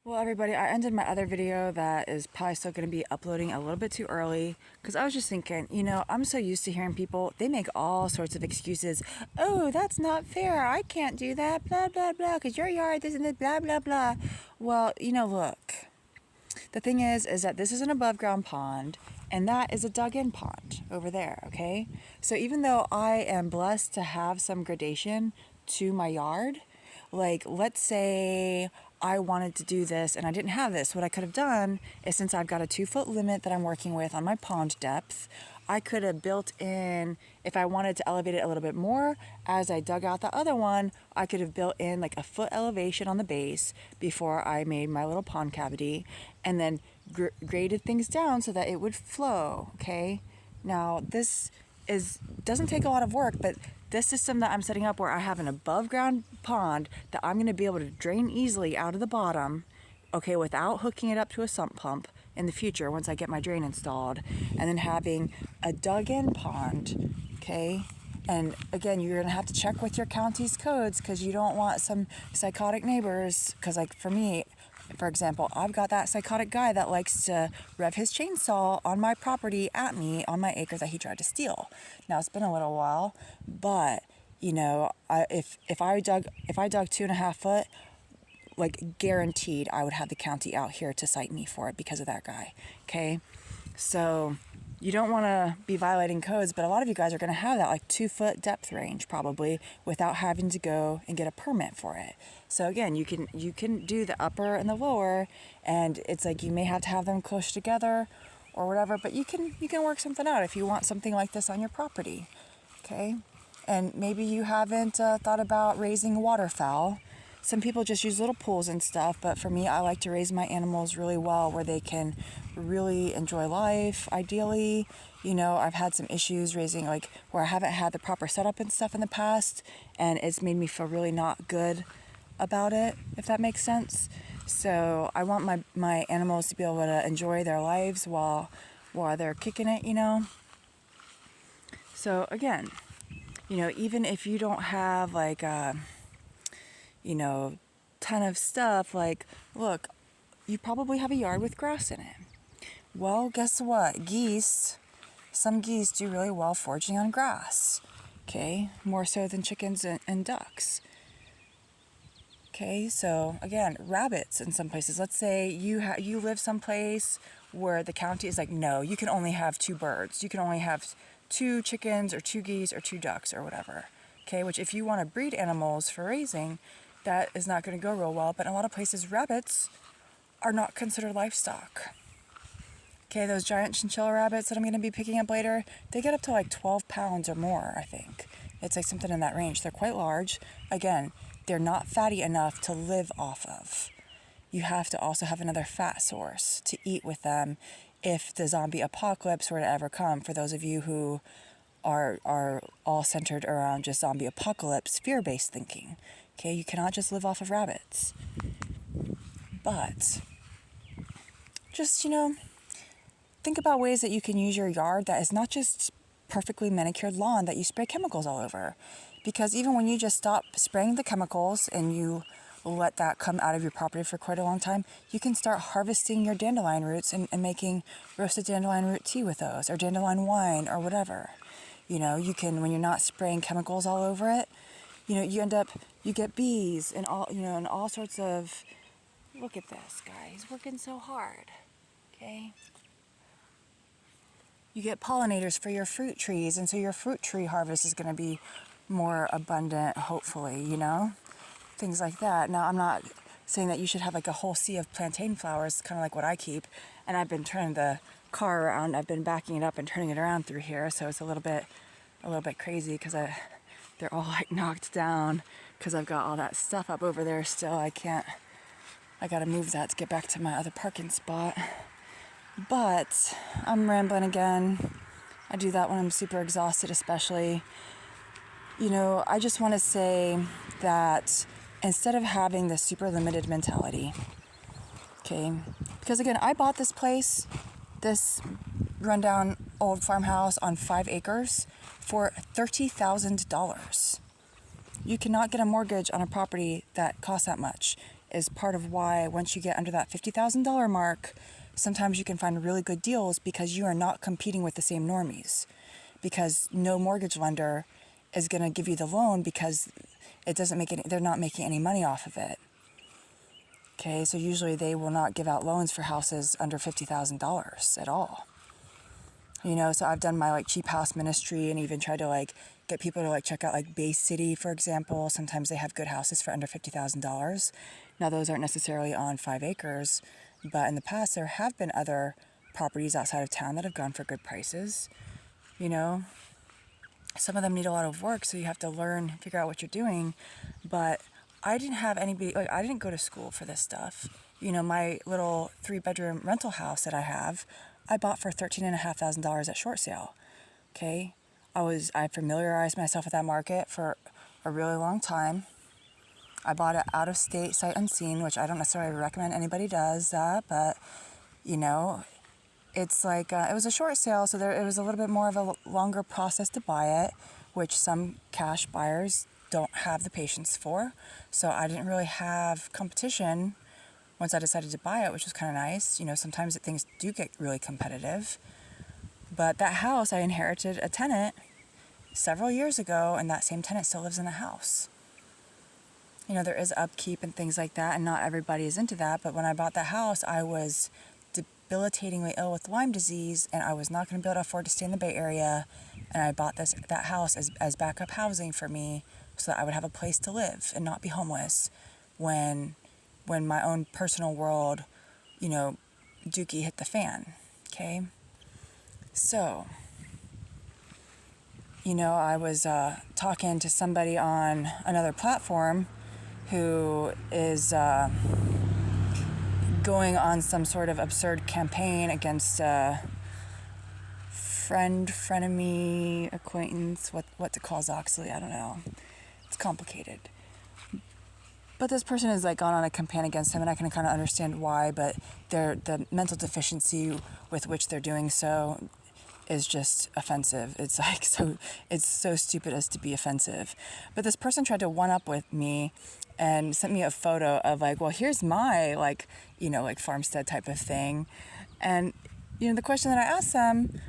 Well, everybody, I ended my other video that is probably still going to be uploading a little bit too early because I was just thinking, I'm so used to hearing people, they make all sorts of excuses. Oh, that's not fair. I can't do that, blah, blah, blah, because your yard, this and this, blah, blah, blah. Well, look, the thing is that this is an above ground pond and that is a dug in pond over there, okay? So even though I am blessed to have some gradation to my yard, like let's say I wanted to do this and I didn't have this, what I could have done is, since I've got a 2-foot limit that I'm working with on my pond depth, I could have built in, if I wanted to elevate it a little bit more, as I dug out the other one, I could have built in like a foot elevation on the base before I made my little pond cavity, and then graded things down so that it would flow, okay? Now, this doesn't take a lot of work, but this system that I'm setting up where I have an above ground pond that I'm going to be able to drain easily out of the bottom, okay, without hooking it up to a sump pump in the future once I get my drain installed, and then having a dug in pond, okay? And again, you're going to have to check with your county's codes because you don't want some psychotic neighbors, because like for me, for example, I've got that psychotic guy that likes to rev his chainsaw on my property at me on my acre that he tried to steal. Now it's been a little while, but if I dug 2.5 foot, like guaranteed I would have the county out here to cite me for it because of that guy. Okay, so you don't want to be violating codes, but a lot of you guys are going to have that like 2-foot depth range probably without having to go and get a permit for it. So again, you can do the upper and the lower, and it's like you may have to have them close together or whatever, but you can work something out if you want something like this on your property. Okay, and maybe you haven't thought about raising waterfowl. Some people just use little pools and stuff, but for me, I like to raise my animals really well where they can really enjoy life, ideally. I've had some issues raising, like where I haven't had the proper setup and stuff in the past, and it's made me feel really not good about it, if that makes sense. So I want my animals to be able to enjoy their lives while they're kicking it, So again, even if you don't have like ton of stuff, like, look, you probably have a yard with grass in it. Well, guess what? Some geese do really well foraging on grass, okay? More so than chickens and ducks. Okay, so again, rabbits in some places. Let's say you live someplace where the county is like, no, you can only have 2 birds. You can only have 2 chickens or 2 geese or 2 ducks or whatever. Okay, which if you want to breed animals for raising, that is not going to go real well. But in a lot of places, rabbits are not considered livestock. Okay, those giant chinchilla rabbits that I'm going to be picking up later, they get up to like 12 pounds or more, I think. It's like something in that range. They're quite large. Again, they're not fatty enough to live off of. You have to also have another fat source to eat with them if the zombie apocalypse were to ever come. For those of you who are all centered around just zombie apocalypse, fear-based thinking. Okay, you cannot just live off of rabbits. But just, think about ways that you can use your yard that is not just perfectly manicured lawn that you spray chemicals all over. Because even when you just stop spraying the chemicals and you let that come out of your property for quite a long time, you can start harvesting your dandelion roots and making roasted dandelion root tea with those, or dandelion wine, or whatever. You can, when you're not spraying chemicals all over it, you get bees and all sorts of, look at this guy, he's working so hard, okay? You get pollinators for your fruit trees, and so your fruit tree harvest is going to be more abundant, hopefully, things like that. Now, I'm not saying that you should have like a whole sea of plantain flowers, kind of like what I keep, and I've been turning the car around, I've been backing it up and turning it around through here, so it's a little bit crazy because they're all like knocked down because I've got all that stuff up over there still. I gotta move that to get back to my other parking spot. But I'm rambling again. I do that when I'm super exhausted, especially. I just want to say that instead of having this super limited mentality, okay, because again, I bought this place, this rundown old farmhouse on 5 acres for $30,000. You cannot get a mortgage on a property that costs that much. is part of why once you get under that $50,000 mark, sometimes you can find really good deals because you are not competing with the same normies. Because no mortgage lender is going to give you the loan because they're not making any money off of it. Okay, so usually they will not give out loans for houses under $50,000 at all. So I've done my like cheap house ministry and even tried to like get people to like check out like Bay City, for example. Sometimes they have good houses for under $50,000. Now those aren't necessarily on 5 acres, but in the past there have been other properties outside of town that have gone for good prices. Some of them need a lot of work, so you have to figure out what you're doing. But I didn't have anybody, like I didn't go to school for this stuff. My little 3-bedroom rental house that I have, I bought for $13,500 at short sale. Okay. I familiarized myself with that market for a really long time. I bought it out of state, sight unseen, which I don't necessarily recommend anybody does that, but it's like, it was a short sale, so it was a little bit more of a longer process to buy it, which some cash buyers don't have the patience for. So I didn't really have competition once I decided to buy it, which was kind of nice. Sometimes things do get really competitive. But that house, I inherited a tenant several years ago, and that same tenant still lives in the house. There is upkeep and things like that, and not everybody is into that. But when I bought that house, I was debilitatingly ill with Lyme disease, and I was not going to be able to afford to stay in the Bay Area. And I bought that house as backup housing for me so that I would have a place to live and not be homeless when my own personal world, dookie hit the fan. Okay. So, I was talking to somebody on another platform who is going on some sort of absurd campaign against frenemy, acquaintance, what to call Zoxley, I don't know. It's complicated. But this person has like gone on a campaign against him, and I can kind of understand why, but the mental deficiency with which they're doing so is just offensive. It's like it's so stupid as to be offensive. But this person tried to one up with me and sent me a photo of like, well, here's my like farmstead type of thing. And the question that I asked them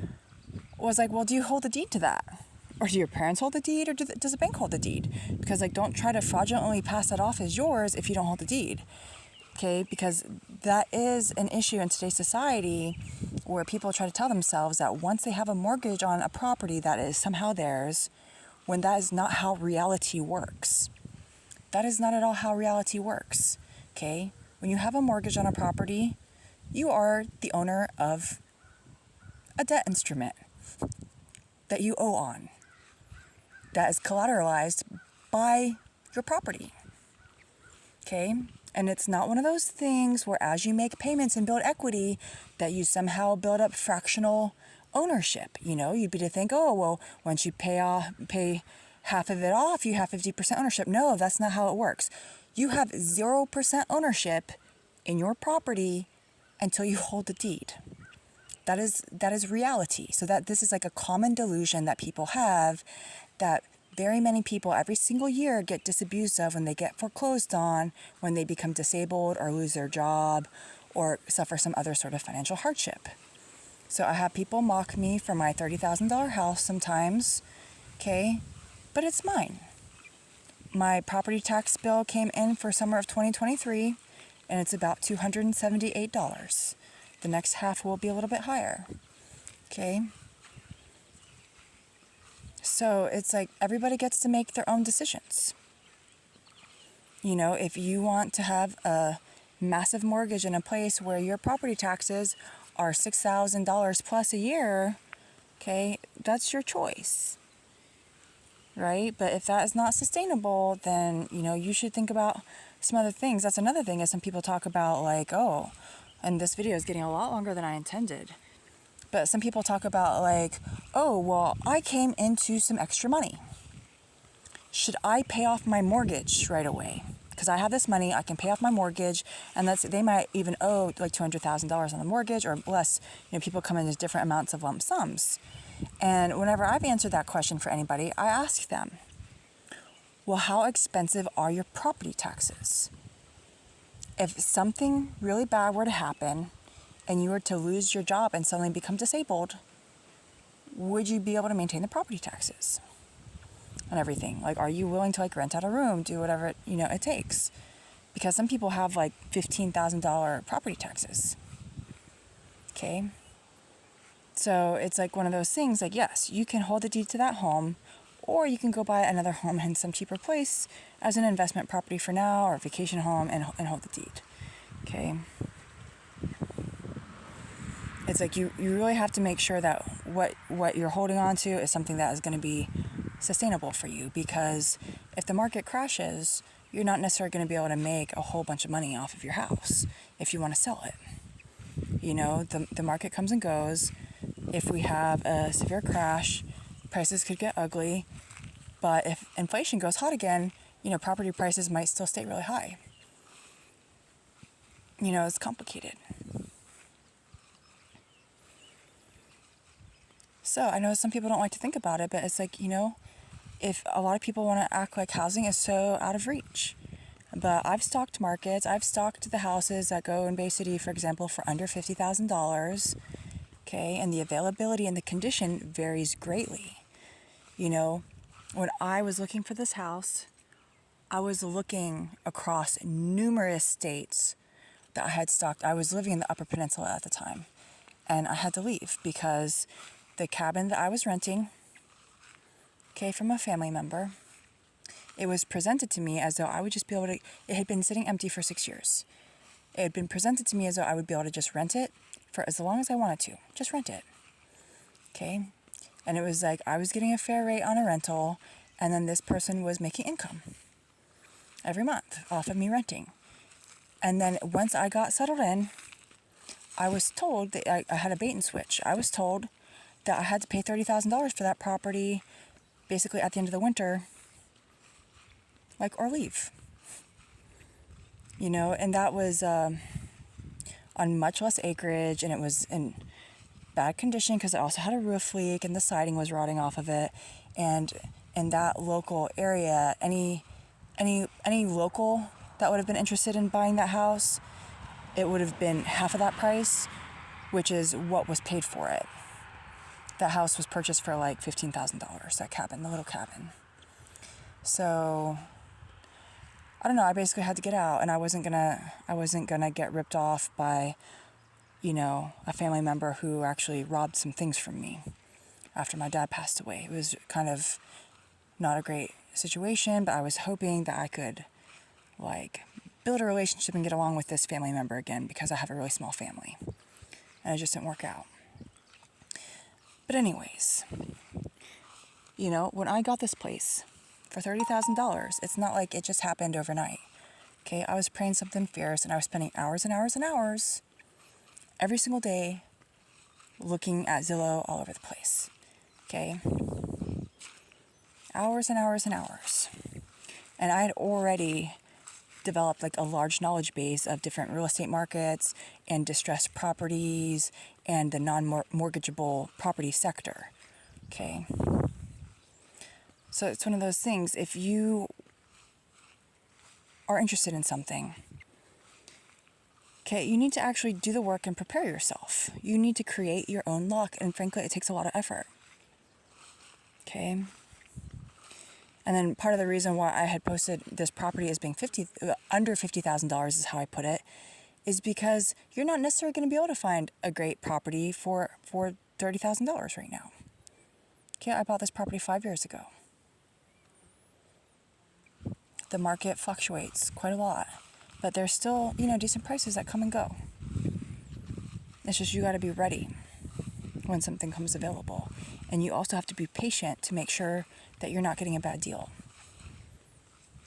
was like, well, do you hold the deed to that? Or do your parents hold the deed, or does the bank hold the deed? Because don't try to fraudulently pass that off as yours if you don't hold the deed. Okay, because that is an issue in today's society where people try to tell themselves that once they have a mortgage on a property that is somehow theirs, when that is not how reality works. That is not at all how reality works. Okay, when you have a mortgage on a property, you are the owner of a debt instrument that you owe on, that is collateralized by your property. Okay? And it's not one of those things where as you make payments and build equity that you somehow build up fractional ownership. You'd be to think, oh, well, once you pay half of it off, you have 50% ownership. No, that's not how it works. You have 0% ownership in your property until you hold the deed. That is reality. So that this is like a common delusion that people have, that very many people every single year get disabused of when they get foreclosed on, when they become disabled or lose their job or suffer some other sort of financial hardship. So I have people mock me for my $30,000 house sometimes, okay? But it's mine. My property tax bill came in for summer of 2023, and it's about $278. The next half will be a little bit higher, okay? So it's like everybody gets to make their own decisions. If you want to have a massive mortgage in a place where your property taxes are $6,000 plus a year, okay, that's your choice, right? But if that is not sustainable, then, you should think about some other things. That's another thing, is some people talk about like, oh, and this video is getting a lot longer than I intended. But some people talk about like, oh, well, I came into some extra money. Should I pay off my mortgage right away? Because I have this money, I can pay off my mortgage, and they might even owe like $200,000 on the mortgage or less. People come in as different amounts of lump sums. And whenever I've answered that question for anybody, I ask them, well, how expensive are your property taxes? if something really bad were to happen and you were to lose your job and suddenly become disabled, would you be able to maintain the property taxes and everything? Like, are you willing to like rent out a room, do whatever it takes? Because some people have like $15,000 property taxes. Okay. So it's like one of those things, like, yes, you can hold the deed to that home, or you can go buy another home in some cheaper place as an investment property for now, or a vacation home, and hold the deed. Okay. It's like you really have to make sure that what you're holding on to is something that is going to be sustainable for you, because if the market crashes, you're not necessarily going to be able to make a whole bunch of money off of your house if you want to sell it. The market comes and goes. If we have a severe crash, prices could get ugly, but if inflation goes hot again, property prices might still stay really high. It's complicated. So I know some people don't like to think about it, but it's like, if a lot of people want to act like housing is so out of reach. But I've stalked markets. I've stalked the houses that go in Bay City, for example, for under $50,000. Okay, and the availability and the condition varies greatly. When I was looking for this house, I was looking across numerous states that I had stalked. I was living in the Upper Peninsula at the time, and I had to leave because the cabin that I was renting, from a family member, it was presented to me as though I would just be able to, it had been sitting empty for 6 years. It had been presented to me as though I would be able to just rent it for as long as I wanted to. Just rent it. Okay? And it was like I was getting a fair rate on a rental, and then this person was making income every month off of me renting. And then once I got settled in, I was told that I had a bait and switch. I was told that I had to pay $30,000 for that property basically at the end of the winter, or leave. And that was on much less acreage, and it was in bad condition because it also had a roof leak and the siding was rotting off of it. And in that local area, any local that would have been interested in buying that house, it would have been half of that price, which is what was paid for it. That house was purchased for like $15,000, that cabin, the little cabin. So I don't know, I basically had to get out, and I wasn't gonna get ripped off by, a family member who actually robbed some things from me after my dad passed away. It was kind of not a great situation, but I was hoping that I could build a relationship and get along with this family member again, because I have a really small family, and it just didn't work out. But anyways, when I got this place for $30,000, it's not like it just happened overnight. Okay, I was praying something fierce, and I was spending hours and hours and hours every single day looking at Zillow all over the place. Okay, hours and hours and hours. And I had already developed a large knowledge base of different real estate markets and distressed properties and the non-mortgageable property sector. Okay. So it's one of those things, if you are interested in something, you need to actually do the work and prepare yourself. You need to create your own luck, and frankly, it takes a lot of effort. Okay. And then part of the reason why I had posted this property as being under $50,000 is how I put it, is because you're not necessarily going to be able to find a great property for $30,000 right now. Okay, I bought this property 5 years ago. The market fluctuates quite a lot, but there's still, decent prices that come and go. It's just you got to be ready when something comes available. And you also have to be patient to make sure that you're not getting a bad deal.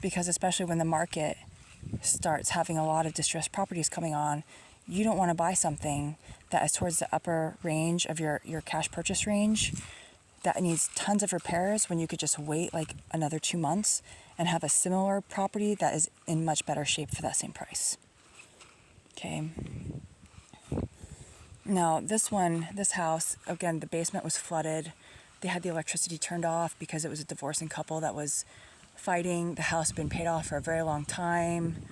Because especially when the market starts having a lot of distressed properties coming on, you don't want to buy something that is towards the upper range of your cash purchase range that needs tons of repairs, when you could just wait another 2 months and have a similar property that is in much better shape for that same price. Okay. Now, this house, again, the basement was flooded. They had the electricity turned off because it was a divorcing couple that was fighting. The house had been paid off for a very long time.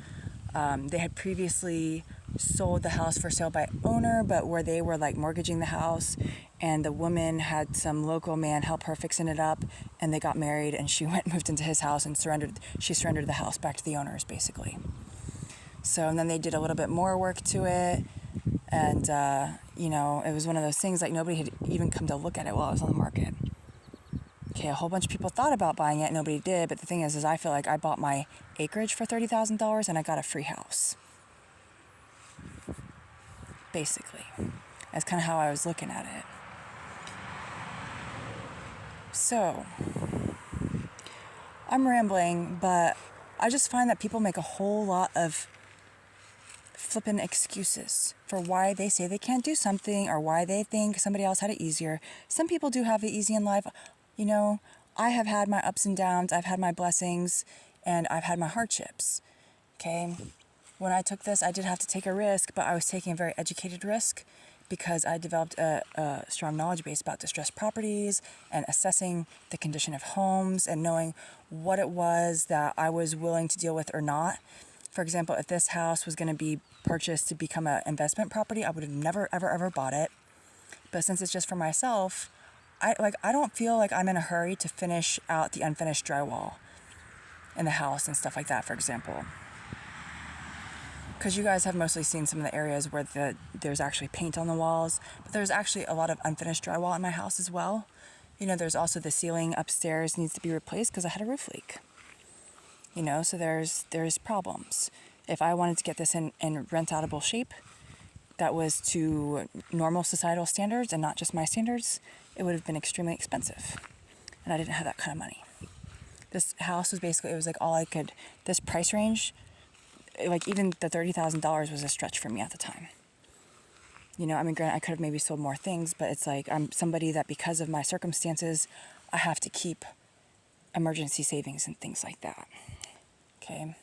They had previously sold the house for sale by owner, but where they were like mortgaging the house, and the woman had some local man help her fixing it up, and they got married, and she went and moved into his house and she surrendered the house back to the owners, basically. So, and then they did a little bit more work to it, and it was one of those things like nobody had even come to look at it while it was on the market. Okay, a whole bunch of people thought about buying it, nobody did, but the thing is I feel like I bought my acreage for $30,000 and I got a free house. Basically. That's kind of how I was looking at it. So, I'm rambling, but I just find that people make a whole lot of flippin' excuses for why they say they can't do something or why they think somebody else had it easier. Some people do have it easy in life. I have had my ups and downs, I've had my blessings, and I've had my hardships. Okay? When I took this, I did have to take a risk, but I was taking a very educated risk because I developed a strong knowledge base about distressed properties and assessing the condition of homes and knowing what it was that I was willing to deal with or not. For example, if this house was going to be purchased to become an investment property, I would have never, ever, ever bought it. But since it's just for myself, I don't feel like I'm in a hurry to finish out the unfinished drywall in the house and stuff like that, for example. Because you guys have mostly seen some of the areas where there's actually paint on the walls, but there's actually a lot of unfinished drywall in my house as well. There's also the ceiling upstairs needs to be replaced because I had a roof leak. So there's problems. If I wanted to get this in rent-outable shape that was to normal societal standards and not just my standards, it would have been extremely expensive. And I didn't have that kind of money. This house was basically, it was like all I could, this price range, like even the $30,000 was a stretch for me at the time. Granted, I could have maybe sold more things, but it's like I'm somebody that because of my circumstances, I have to keep emergency savings and things like that. Okay.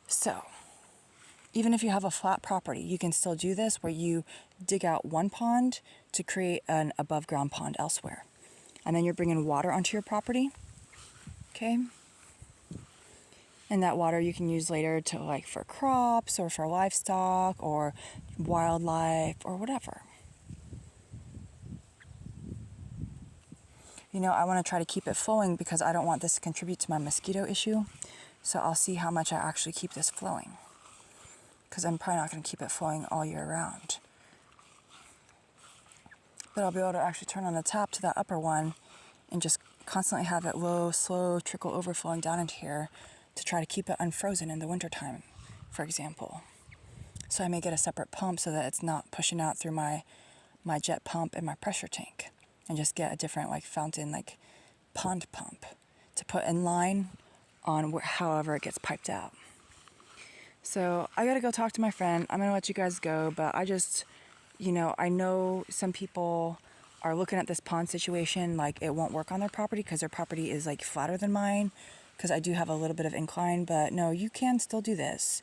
So, even if you have a flat property, you can still do this where you dig out one pond to create an above ground pond elsewhere. And then you're bringing water onto your property. Okay. And that water you can use later to for crops or for livestock or wildlife or whatever. I want to try to keep it flowing because I don't want this to contribute to my mosquito issue. So I'll see how much I actually keep this flowing. Because I'm probably not going to keep it flowing all year round. But I'll be able to actually turn on the tap to that upper one and just constantly have it low, slow trickle overflowing down into here to try to keep it unfrozen in the wintertime, for example. So I may get a separate pump so that it's not pushing out through my jet pump and my pressure tank, and just get a different fountain, pond pump to put in line on however it gets piped out. So I gotta go talk to my friend. I'm gonna let you guys go, but I just, I know some people are looking at this pond situation like it won't work on their property because their property is flatter than mine, because I do have a little bit of incline, but no, you can still do this.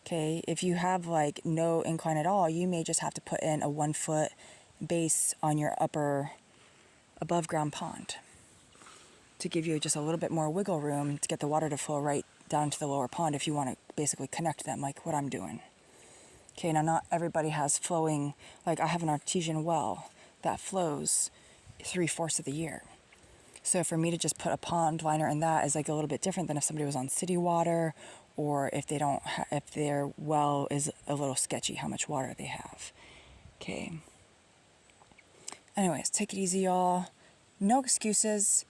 Okay, if you have no incline at all, you may just have to put in a 1 foot base on your upper above ground pond to give you just a little bit more wiggle room to get the water to flow right down to the lower pond if you want to basically connect them like what I'm doing. Okay, now not everybody has flowing, I have an artesian well that flows 3/4 of the year. So for me to just put a pond liner in that is a little bit different than if somebody was on city water, or if they don't, if their well is a little sketchy how much water they have. Okay. Anyways, take it easy, y'all. No excuses.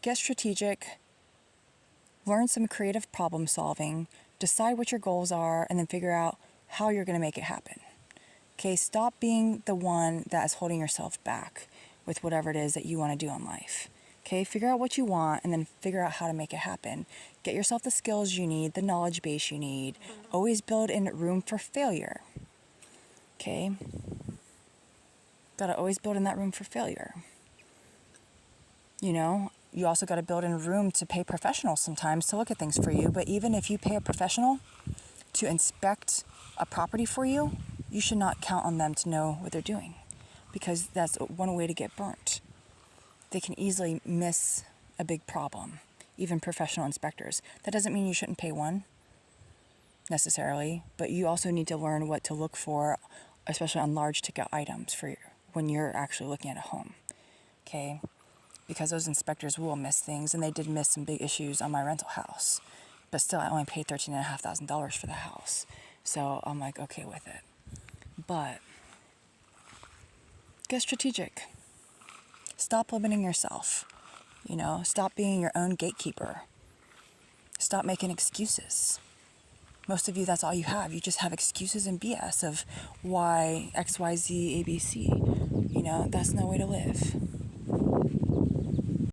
Get strategic. Learn some creative problem solving. Decide what your goals are, and then figure out how you're going to make it happen. Okay, stop being the one that is holding yourself back with whatever it is that you want to do in life. Okay, figure out what you want and then figure out how to make it happen. Get yourself the skills you need, the knowledge base you need. Always build in room for failure. Okay? Gotta always build in that room for failure. You also gotta build in room to pay professionals sometimes to look at things for you. But even if you pay a professional to inspect a property for you, you should not count on them to know what they're doing, because that's one way to get burnt. They can easily miss a big problem even professional inspectors. That doesn't mean you shouldn't pay one necessarily, but you also need to learn what to look for, especially on large ticket items when you're actually looking at a home. Okay? Because those inspectors will miss things, and they did miss some big issues on my rental house. But still, I only paid $13,500 for the house. So I'm like, okay with it. But get strategic. Stop limiting yourself. Stop being your own gatekeeper. Stop making excuses. Most of you, that's all you have. You just have excuses and BS of why X, Y, Z, ABC. That's no way to live.